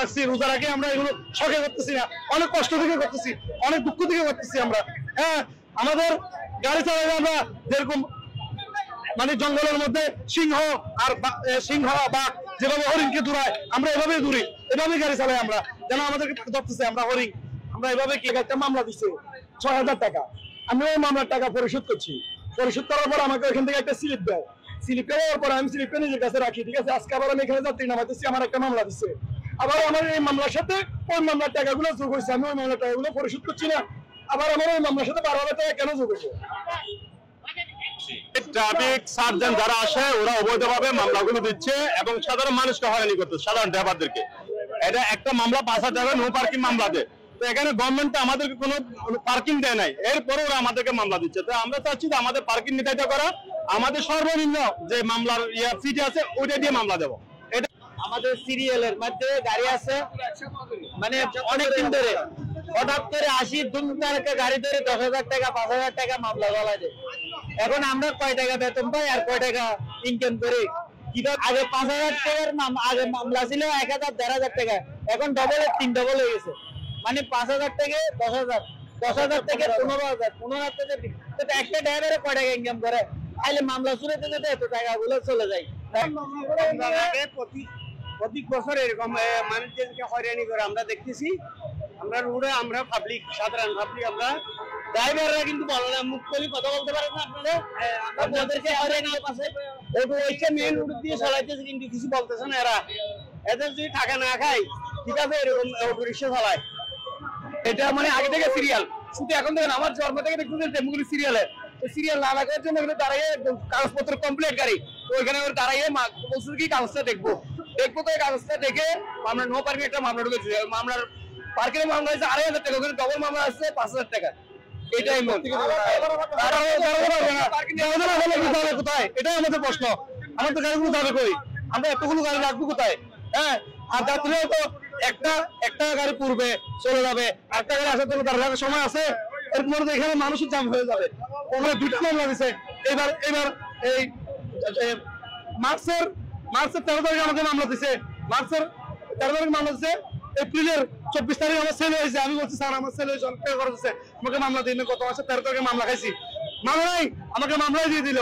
থাকছি, রোজা রাখি আমরা এগুলো শখে করতেছি না, অনেক কষ্ট থেকে করতেছি, অনেক দুঃখ থেকে করতেছি আমরা। হ্যাঁ, আমাদের গাড়ি চালালে আমরা যেরকম মানে জঙ্গলের মধ্যে সিংহ আর সিংহ বাঘ যেভাবে হরিণকে দূরায়, আমরা এভাবেই দূরি, এভাবেই গাড়ি চালাই আমরা, যেন আমাদেরকে ধরতেছে আমরা হরিণ। আমরা এভাবে কি একটা মামলা দিচ্ছে ৬,০০০ টাকা, আমি ওই মামলার টাকা পরিশোধ করছি। পরিশোধ করার পর আমাকে ওইখান থেকে একটা স্লিপ দেয়, স্লিপ দেওয়ার পর আমি স্লিপটা নিজের কাছে রাখি। ঠিক আছে, আজকে আবার আমি এখানে যাত্রী নামাইতেছি, আমার একটা মামলা দিচ্ছে। আবার আমার এই মামলার সাথে ওই মামলার টাকাগুলো যোগ হয়েছে, আমি ওই মামলার টাকাগুলো পরিশোধ করছি না, আবার আমার ওই মামলার সাথে 12,০০০ টাকা কেন যোগ হয়েছে? ট্রাফিক সার্জন যারা আসে ওরা অবৈধভাবে মামলাগুলো দিচ্ছে এবং সাধারণ মানুষকে হয়রানি করতেছে, সাধারণ ড্রাইভারদেরকে। এটা একটা মামলা ৫,০০০ টাকা নো পার্কিং মামলা দেয়। তো এখানে গভর্নমেন্ট আমাদেরকে কোনো পার্কিং দেয় নাই, এরপরে ওরা আমাদেরকে মামলা দিচ্ছে। তো আমরা চাচ্ছি যে আমাদের পার্কিং নির্ধারিত করা, আমাদের সর্বনিম্ন যে মামলার ফিটি আছে ওইটা দিয়ে মামলা দেবো। এটা আমাদের সিরিয়ালের মধ্যে গাড়ি আছে, মানে অনেকদিন ধরে হঠাৎ করে ৮০ গাড়ি ধরে ১০,০০০ টাকা ৫,০০০ টাকা মামলা বলা যায়। এখন আমরা কয় টাকা বেতন পাই আর কয় টাকা ইনকাম করি? আগে ৫,০০০ টাকার আগে মামলা ছিল ১,০০০ ১,৫০০ টাকা, এখন ডবলের ৩ ডবল হয়ে গেছে। মানে ৫,০০০ থেকে ১০,০০০, ১০,০০০ থেকে ১৫,০০০, ১৫,০০০ থেকে একটা ড্রাইভারে কয় টাকা ইনকাম করে? তাহলে মামলা শুরু থেকে এত টাকাগুলো চলে যায়। প্রতি বছর এরকম মানুষদেরকে হয়রানি করে আমরা দেখতেছি। আমরা রোডে আমরা পাবলিক, সাধারণ পাবলিক, আমরা ড্রাইভাররা কিন্তু বলো না, মুখ খুলে কথা বলতে পারে না। আপনাদেরকে হয়রানি পাশে ওইটা মেন রোড দিয়ে চালাইতেছে, কিন্তু কিছু বলতেছে না এরা। এদের যদি টাকা না খায় ঠিক আছে, এরকম অটো রিক্সা চালায়। এটা মানে আগে থেকে সিরিয়াল, শুধু এখন দেখেন আমার জন্ম থেকে দেখতেছেন টেম্পুগুলি সিরিয়ালে। সিরিয়াল না লাগার জন্য দাঁড়িয়ে কাগজপত্র কমপ্লিট গাড়ি, তো ওইখানে দাঁড়িয়ে বলছে কি কাগজটা দেখবো। তো এই কাগজটা দেখে আমরা নো পার্কিং একটা মামলা ঢুকেছি। মামলার পার্কিং মামলা হয়েছে ২,৫০০ টাকা, ওখানে ডবল মামলা আসছে ৫,০০০ টাকা। এটাই কোথায়, এটাই আমাদের প্রশ্ন। আমাদের গাড়িগুলো যাবে কই? আমরা এতগুলো গাড়ি রাখবো কোথায়? হ্যাঁ, আর যাত্রীরাও তো একটা গাড়ি পূর্বে চলে যাবে, একটা গাড়ি আসার জন্য তার সময় আছে। এরপর এখানে মানুষের জাম হয়ে যাবে। ওখানে ২টা মামলা দিছে। এবার এই মার্চের ১৩ তারিখে আমাকে মামলা দিছে, মার্চের ১৩ তারিখ মামলা দিছে। এপ্রিলের ২৪ তারিখ আমার ছেলে হয়েছে। আমি বলছি স্যার আমার ছেলে সরকার করেছে, আমাকে মামলা দিন। গত মাসে ১৩ তারিখে মামলা খাইছি, মামলা নাই, আমাকে মামলাই দিয়ে দিল।